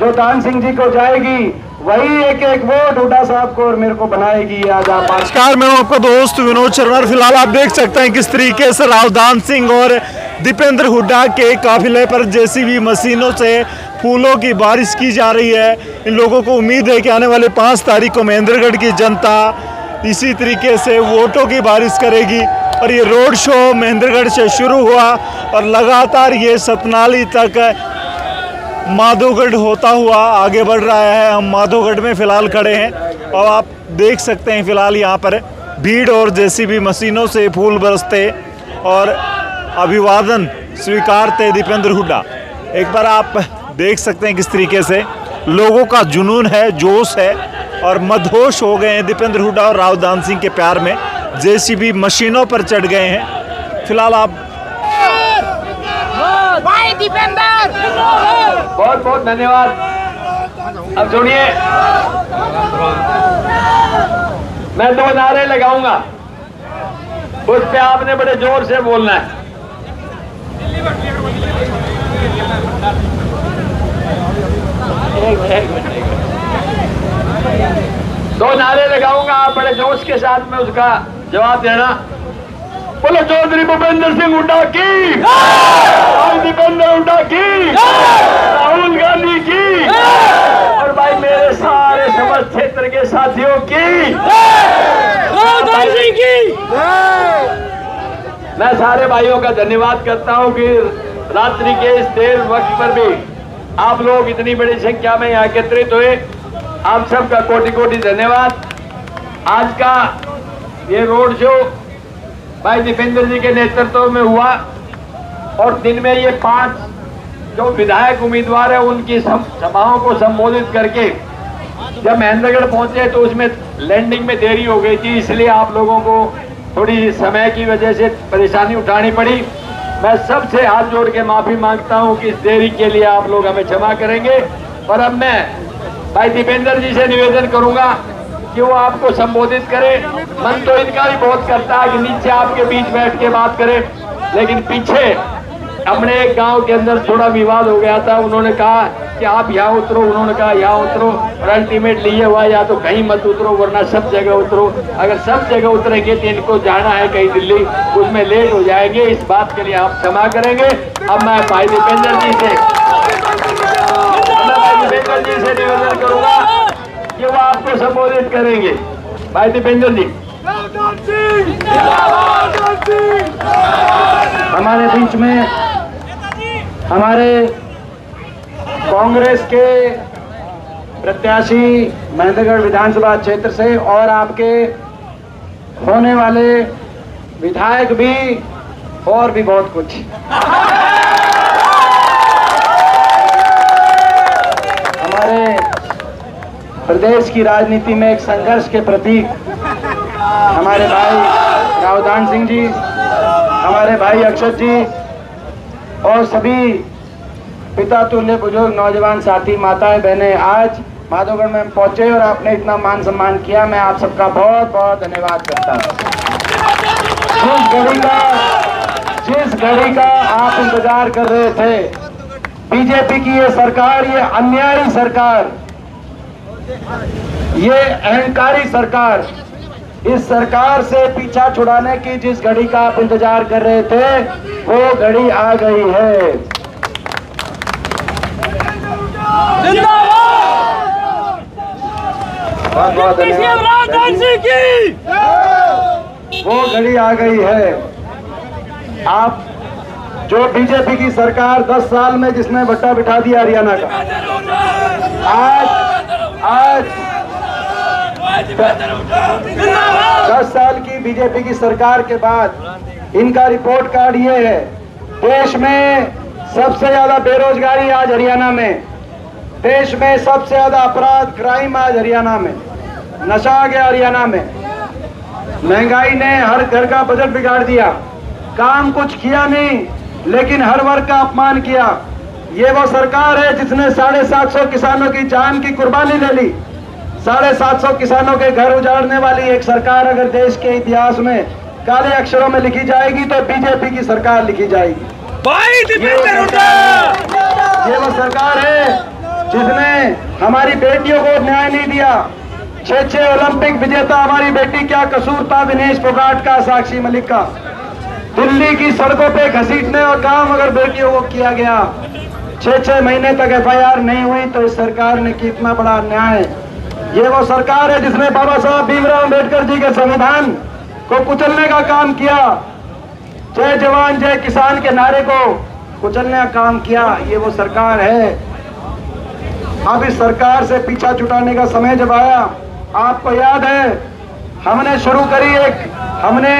जो दान सिंह जी को जाएगी वही एक एक वोट हुड्डा साहब को और मेरे को बनाएगी। आज आप नमस्कार, मैं हूं आपका दोस्त विनोद शर्मा। फिलहाल आप देख सकते हैं किस तरीके से राव दान सिंह और दीपेंद्र हुड्डा के काफिले पर जेसीबी मशीनों से फूलों की बारिश की जा रही है। इन लोगों को उम्मीद है कि आने वाले 5 तारीख को महेंद्रगढ़ की जनता इसी तरीके से वोटों की बारिश करेगी। और ये रोड शो महेंद्रगढ़ से शुरू हुआ और लगातार ये सतनाली तक माधोगढ़ होता हुआ आगे बढ़ रहा है। हम माधोगढ़ में फ़िलहाल खड़े हैं और आप देख सकते हैं फ़िलहाल यहाँ पर भीड़ और जेसीबी मशीनों से फूल बरसते और अभिवादन स्वीकारते दीपेंद्र हुड्डा। एक बार आप देख सकते हैं किस तरीके से लोगों का जुनून है, जोश है और मदहोश हो गए हैं दीपेंद्र हुड्डा और राव दान सिंह के प्यार में। जेसीबी मशीनों पर चढ़ गए हैं। फिलहाल आप भाई दीपेंद्र बहुत बहुत धन्यवाद। अब सुनिए, मैं 2 नारे लगाऊंगा, उस पे आपने बड़े जोर से बोलना है। दो नारे लगाऊंगा, आप बड़े जोश के साथ में उसका जवाब देना। बोलो चौधरी भूपेंद्र सिंह हुड्डा की, दीपेंद्र हुड्डा की, राहुल गांधी की और भाई मेरे सारे समस्त क्षेत्र के साथियों की, मैं सारे भाइयों का धन्यवाद करता हूं कि रात्रि के इस देर वक्त पर भी आप लोग इतनी बड़ी संख्या में यहाँ एकत्रित हुए। आप सबका कोटि कोटि धन्यवाद। आज का ये रोड शो भाई दीपेंद्र जी के नेतृत्व में हुआ और दिन में ये 5 जो विधायक उम्मीदवार है उनकी सभाओं को संबोधित करके जब महेंद्रगढ़ पहुंचे तो उसमें लैंडिंग में देरी हो गई थी, इसलिए आप लोगों को थोड़ी समय की वजह से परेशानी उठानी पड़ी। मैं सबसे हाथ जोड़ के माफी मांगता हूं कि इस देरी के लिए आप लोग हमें क्षमा करेंगे। और अब मैं भाई दीपेंद्र जी से निवेदन करूंगा कि वो आपको संबोधित करे। मन तो इनका भी बहुत करता है कि नीचे आपके बीच बैठ के बात करे, लेकिन पीछे अपने एक गांव के अंदर थोड़ा विवाद हो गया था। उन्होंने कहा कि आप यहाँ उतरो, उन्होंने कहा यहाँ उतरो और अल्टीमेटली ये हुआ या तो कहीं मत उतरो वरना सब जगह उतरो। अगर सब जगह उतरेंगे तो इनको जाना है कहीं दिल्ली, उसमें लेट हो जाएंगे। इस बात के लिए आप क्षमा करेंगे। अब मैं भाई दीपेंद्र जी से निवेदन करूंगा कि वो आपको संबोधित करेंगे। भाई दीपेंद्र जी, हमारे बीच में हमारे कांग्रेस के प्रत्याशी महेंद्रगढ़ विधानसभा क्षेत्र से और आपके होने वाले विधायक भी और भी बहुत कुछ। हमारे प्रदेश की राजनीति में एक संघर्ष के प्रतीक हमारे भाई राव दान सिंह जी, हमारे भाई अक्षत जी और सभी पिता तुल्य बुजुर्ग नौजवान साथी माताएं बहनें आज माधोगढ़ में पहुंचे और आपने इतना मान सम्मान किया। मैं आप सबका बहुत बहुत धन्यवाद करता हूं। जिस घड़ी का आप इंतजार कर रहे थे, बीजेपी की ये सरकार, ये अन्यायी सरकार, ये अहंकारी सरकार, इस सरकार से पीछा छुड़ाने की जिस घड़ी का आप इंतजार कर रहे थे वो घड़ी आ गई है। वो घड़ी आ गई है। आप जो बीजेपी की सरकार 10 साल में जिसने बट्टा बिठा दिया हरियाणा का, आज 10 साल की बीजेपी की सरकार के बाद इनका रिपोर्ट कार्ड ये है, देश में सबसे ज्यादा बेरोजगारी आज हरियाणा में, देश में सबसे ज्यादा अपराध क्राइम आज हरियाणा में, नशा आ गया हरियाणा में, महंगाई ने हर घर का बजट बिगाड़ दिया, काम कुछ किया नहीं लेकिन हर वर्ग का अपमान किया। ये वो सरकार है जिसने 750 किसानों की जान की कुर्बानी ले ली। 750 किसानों के घर उजाड़ने वाली एक सरकार अगर देश के इतिहास में काले अक्षरों में लिखी जाएगी तो बीजेपी की सरकार लिखी जाएगी। ये वो सरकार है जिसने हमारी बेटियों को न्याय नहीं दिया। 6 ओलंपिक विजेता हमारी बेटी, क्या कसूर था विनेश फोगाट का, साक्षी मलिक का। दिल्ली की सड़कों पे घसीटने और काम अगर बेटियों को किया गया, 6 महीने तक FIR नहीं हुई, तो इस सरकार ने कितना बड़ा अन्याय। ये वो सरकार है जिसने बाबा साहब भीमराव अम्बेडकर जी के संविधान को कुचलने का काम किया। जय जवान जय किसान के नारे को कुचलने का काम किया। ये वो सरकार है। अब इस सरकार से पीछा छुटाने का समय जब आया, आपको याद है हमने शुरू करी, हमने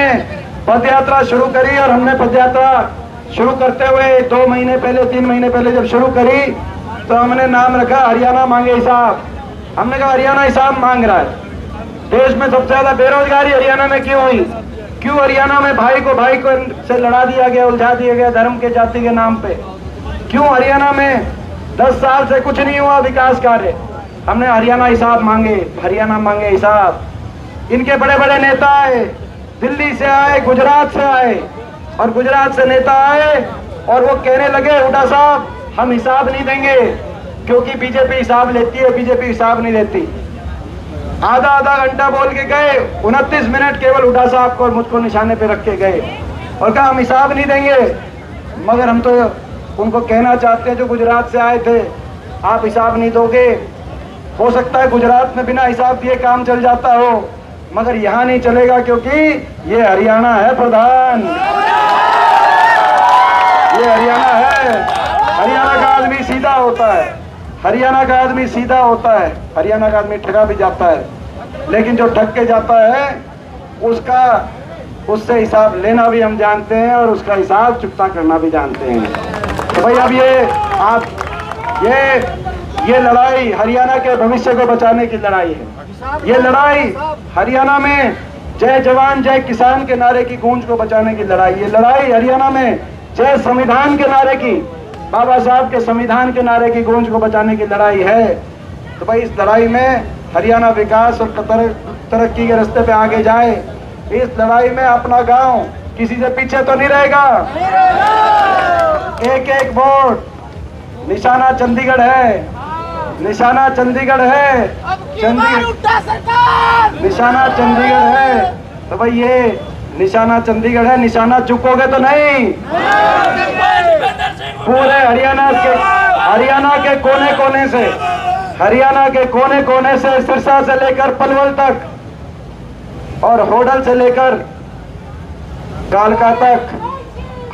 पद यात्रा शुरू करी, और हमने पद यात्रा शुरू करते हुए 2 महीने पहले 3 महीने पहले जब शुरू करी, तो हमने नाम रखा हरियाणा मांगे हिसाब। हमने कहा हरियाणा हिसाब मांग रहा है। देश में सबसे ज्यादा बेरोजगारी हरियाणा में क्यों हुई? क्यों हरियाणा में भाई को से लड़ा दिया गया, उलझा दिया गया धर्म के जाति के नाम पे? क्यों हरियाणा में 10 साल से कुछ नहीं हुआ विकास कार्य? हमने हरियाणा हिसाब मांगे, हरियाणा मांगे हिसाब। इनके बड़े बड़े नेता आए, दिल्ली से आए, गुजरात से आए, और गुजरात से नेता आए और वो कहने लगे हुड्डा साहब हम हिसाब नहीं देंगे, क्योंकि बीजेपी हिसाब लेती है, बीजेपी हिसाब नहीं देती। आधा घंटा बोल के गए, 29 मिनट केवल हुड्डा साहब को और मुझको निशाने पे रख के गए और कहा हम हिसाब नहीं देंगे। मगर हम तो उनको कहना चाहते हैं जो गुजरात से आए थे, आप हिसाब नहीं दोगे। हो सकता है गुजरात में बिना हिसाब दिए काम चल जाता हो, मगर यहाँ नहीं चलेगा, क्योंकि ये हरियाणा है प्रधान, ये हरियाणा है। हरियाणा का आदमी सीधा होता है, हरियाणा का आदमी सीधा होता है, हरियाणा का आदमी ठगा भी जाता है, लेकिन जो ठग के जाता है उससे हिसाब लेना भी हम जानते हैं और उसका हिसाब चुकता करना भी जानते हैं। तो भाई अब ये लड़ाई हरियाणा के भविष्य को बचाने की लड़ाई है। ये लड़ाई हरियाणा में जय जवान जय किसान के नारे की गूंज को बचाने की लड़ाई। ये लड़ाई हरियाणा में जय संविधान के नारे की, बाबा साहब के संविधान के नारे की गूंज को बचाने की लड़ाई है। तो भाई इस लड़ाई में हरियाणा विकास और तरक्की के रास्ते पे आगे जाए। इस लड़ाई में अपना गांव किसी से पीछे तो नहीं रहेगा। एक एक वोट, निशाना चंडीगढ़ है, निशाना चंडीगढ़ है, निशाना चंडीगढ़ है। तो भाई ये निशाना चंडीगढ़ है, निशाना चुकोगे तो नहीं। पूरे हरियाणा के कोने कोने से, हरियाणा के कोने कोने से, सिरसा से लेकर पलवल तक और होडल से लेकर कालका तक,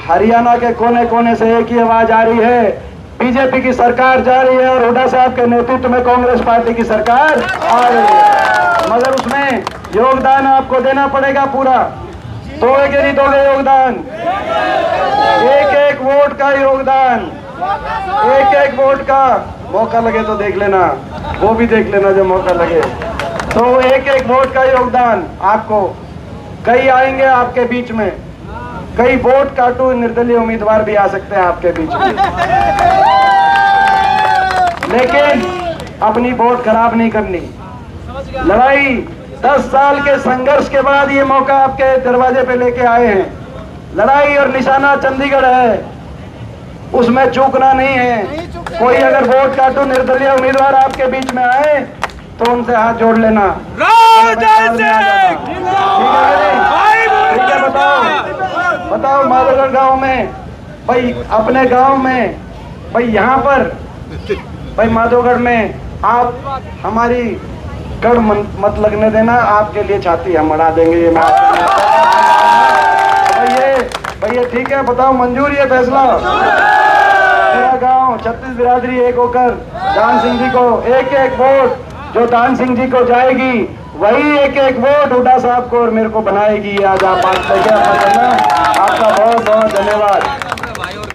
हरियाणा के कोने कोने से एक ही आवाज आ रही है, बीजेपी की सरकार जा रही है और हुड्डा साहब के नेतृत्व में कांग्रेस पार्टी की सरकार आ रही है। मगर उसमें योगदान आपको देना पड़ेगा पूरा। दोगे कि नहीं दोगे योगदान? एक एक वोट का योगदान, एक एक वोट का। मौका लगे तो देख लेना, वो भी देख लेना जब मौका लगे। तो एक एक वोट का योगदान आपको। कई आएंगे आपके बीच में, कई वोट काटू निर्दलीय उम्मीदवार भी आ सकते हैं आपके बीच में, लेकिन अपनी वोट खराब नहीं करनी। लड़ाई 10 साल के संघर्ष के बाद ये मौका आपके दरवाजे पे लेके आए हैं। लड़ाई और निशाना चंडीगढ़ है, उसमें चूकना नहीं है। कोई अगर वोट काटू निर्दलीय उम्मीदवार आपके बीच में आए तो उनसे हाथ जोड़ लेना। ठीक है, बताओ माधोगढ़ गांव में, भाई अपने गांव में, भाई यहाँ पर, भाई माधोगढ़ में आप हमारी गढ़ मत लगने देना, आपके लिए छाती हम अड़ा देंगे। ये भैया ठीक है, बताओ मंजूर ये फैसला? पूरा गांव 36 बिरादरी एक होकर दान सिंह जी को एक एक वोट, जो दान सिंह जी को जाएगी वही एक एक वोट हुड्डा साहब को और मेरे को बनाएगी। आज आप बात करके आपका बहुत बहुत धन्यवाद।